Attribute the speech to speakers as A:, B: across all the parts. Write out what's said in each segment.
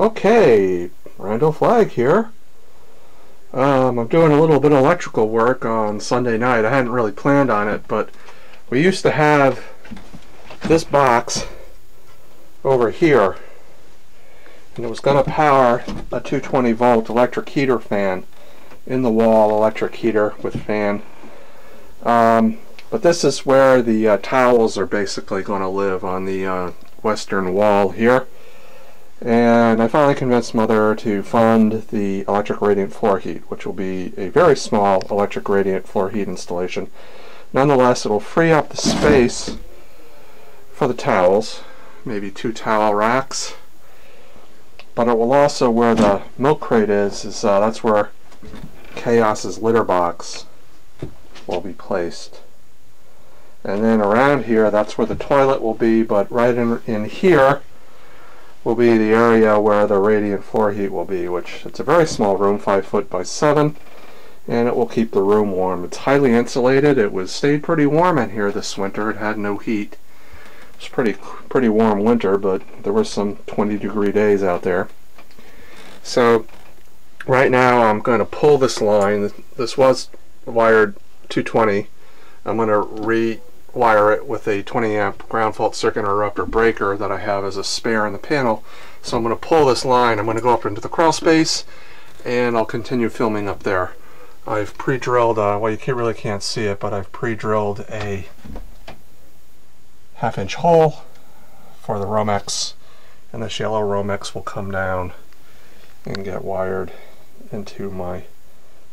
A: Okay, Randall Flagg here. I'm doing a little bit of electrical work on Sunday night. I hadn't really planned on it, but we used to have this box over here, and it was going to power a 220 volt electric heater fan, in the wall electric heater with fan. But this is where the towels are basically going to live, on the western wall here. And I finally convinced Mother to fund the electric radiant floor heat, which will be a very small electric radiant floor heat installation. Nonetheless, it'll free up the space for the towels, maybe 2 towel racks. But it will also, where the milk crate is that's where Chaos's litter box will be placed. And then around here, that's where the toilet will be, but right in here will be the area where the radiant floor heat will be, which it's a very small room, 5 foot by 7, and it will keep the room warm. It's highly insulated. It stayed pretty warm in here this winter. It had no heat. It's pretty warm winter, but there were some 20-degree days out there. So right now I'm going to pull this line. This was wired 220. I'm going to rewire it with a 20 amp ground fault circuit interrupter breaker that I have as a spare in the panel. So I'm going to pull this line. I'm going to go up into the crawl space, and I'll continue filming up there. I've pre-drilled, well, you really can't see it, but I've pre-drilled a 1/2 inch hole for the Romex, and this yellow Romex will come down and get wired into my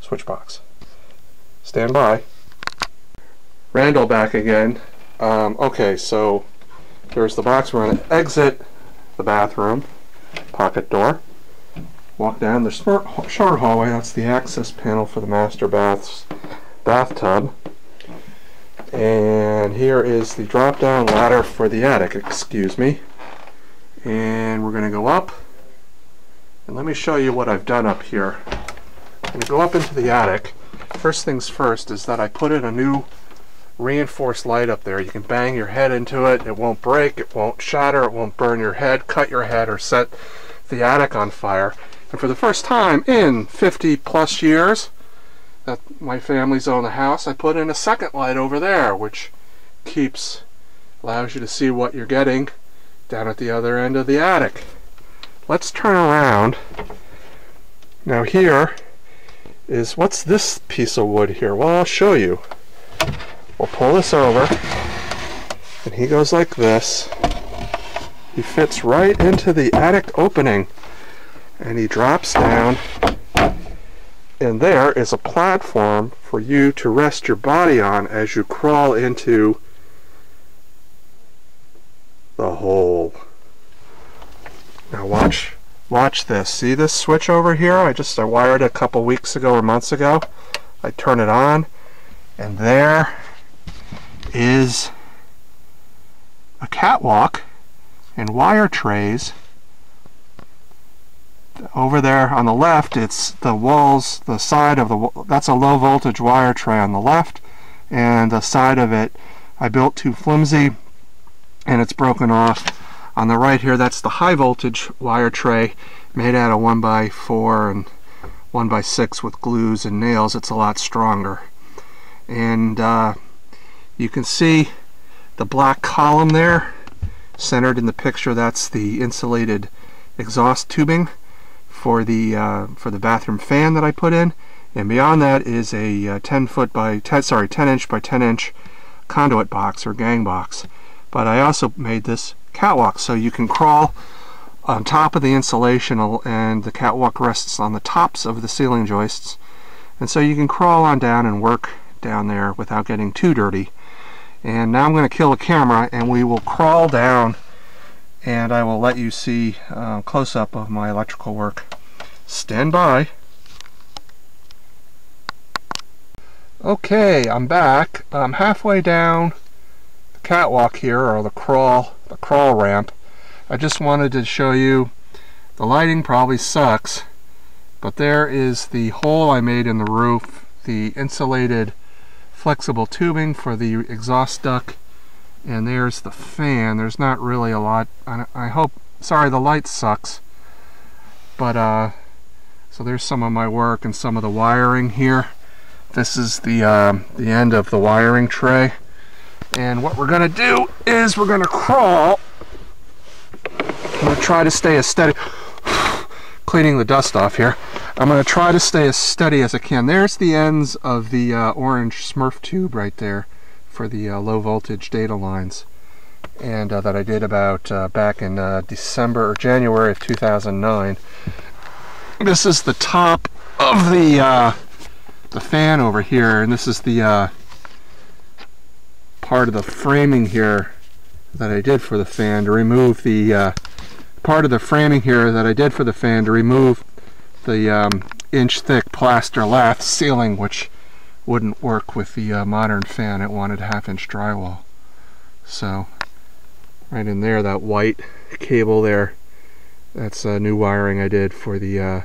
A: switch box. Stand by. Randall back again. Okay, so here's the box. We're going to exit the bathroom, pocket door, walk down the short hallway. That's the access panel for the master bathtub. And here is the drop down ladder for the attic, excuse me. And we're going to go up, and let me show you what I've done up here. I'm going to go up into the attic. First things first is that I put in a new reinforced light up there. You can bang your head into it. It won't break, it won't shatter, it won't burn your head, cut your head, or set the attic on fire. And for the first time in 50 plus years that my family's owned the house, I put in a second light over there, which allows you to see what you're getting down at the other end of the attic. Let's turn around. Now here is, what's this piece of wood here? Well, I'll show you. We'll pull this over, and he goes like this. He fits right into the attic opening, and he drops down, and there is a platform for you to rest your body on as you crawl into the hole. Now watch this. See this switch over here? I wired it a couple weeks ago or months ago. I turn it on, and there is a catwalk and wire trays. Over there on the left, it's the walls, the side of the, that's a low voltage wire tray on the left, and the side of it I built too flimsy and it's broken off. On the right here, that's the high voltage wire tray made out of 1x4 and 1x6 with glues and nails. It's a lot stronger. And you can see the black column there centered in the picture. That's the insulated exhaust tubing for the bathroom fan that I put in, and beyond that is a 10 inch by 10 inch conduit box or gang box. But I also made this catwalk so you can crawl on top of the insulation, and the catwalk rests on the tops of the ceiling joists, and so you can crawl on down and work down there without getting too dirty. And now I'm going to kill the camera, and we will crawl down, and I will let you see a close-up of my electrical work. Stand by. Okay, I'm back. I'm halfway down the catwalk here, or the crawl ramp. I just wanted to show you, the lighting probably sucks, but there is the hole I made in the roof, the insulated flexible tubing for the exhaust duct, and there's the fan. There's not really a lot. I hope, sorry, the light sucks. But so there's some of my work and some of the wiring here. This is the end of the wiring tray. And what we're going to do is we're going to crawl. I'm going to try to stay as steady. Cleaning the dust off here. I'm going to try to stay as steady as I can. There's the ends of the orange Smurf tube right there for the low voltage data lines. And that I did about back in December or January of 2009. This is the top of the fan over here, and this is the part of the framing here that I did for the fan to remove the part of the framing here that I did for the fan to remove the inch-thick plaster lath ceiling, which wouldn't work with the modern fan. It wanted half-inch drywall. So right in there, that white cable there, that's new wiring I did for the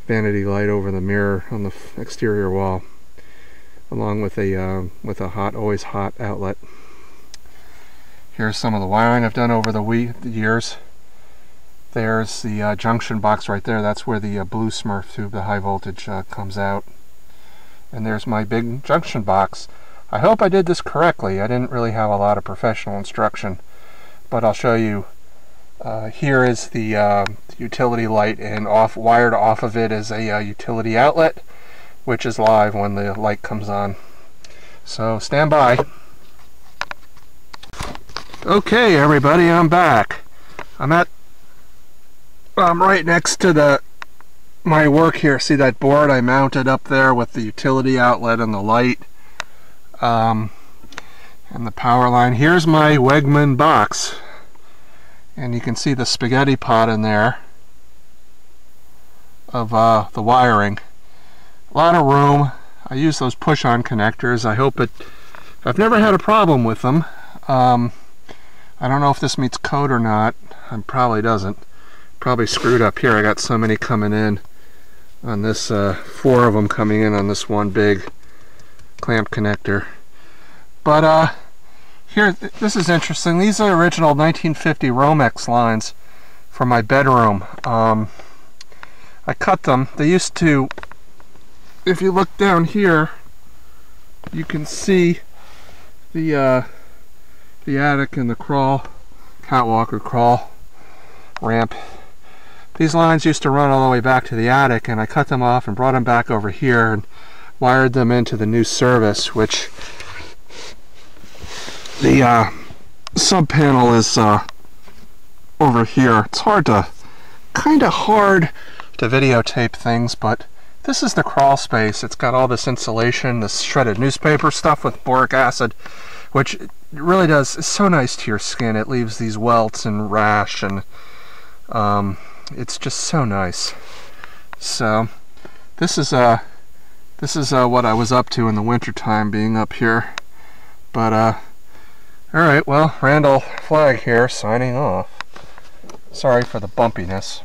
A: vanity light over the mirror on the exterior wall, along with a hot, always hot outlet. Here's some of the wiring I've done over the years. There's the junction box right there. That's where the blue Smurf tube, the high voltage, comes out. And there's my big junction box. I hope I did this correctly. I didn't really have a lot of professional instruction, but I'll show you. Here is the utility light, and wired off of it is a utility outlet, which is live when the light comes on. So stand by. Okay, everybody, I'm back. I'm right next to my work here. See that board I mounted up there with the utility outlet and the light, and the power line. Here's my Wegman box, and you can see the spaghetti pot in there of the wiring. A lot of room. I use those push-on connectors. I've never had a problem with them. I don't know if this meets code or not. It probably doesn't. Probably screwed up here. I got so many coming in on this, 4 of them coming in on this one big clamp connector. But here, this is interesting. These are original 1950 Romex lines from my bedroom. I cut them. They used to, if you look down here, you can see the attic and the catwalk or crawl ramp. These lines used to run all the way back to the attic, and I cut them off and brought them back over here and wired them into the new service, which the sub panel is over here. It's kind of hard to videotape things, but this is the crawl space. It's got all this insulation, this shredded newspaper stuff with boric acid, which really it's so nice to your skin. It leaves these welts and rash, and it's just so nice. So this is what I was up to in the wintertime, being up here. But alright, well, Randall Flagg here, signing off. Sorry for the bumpiness.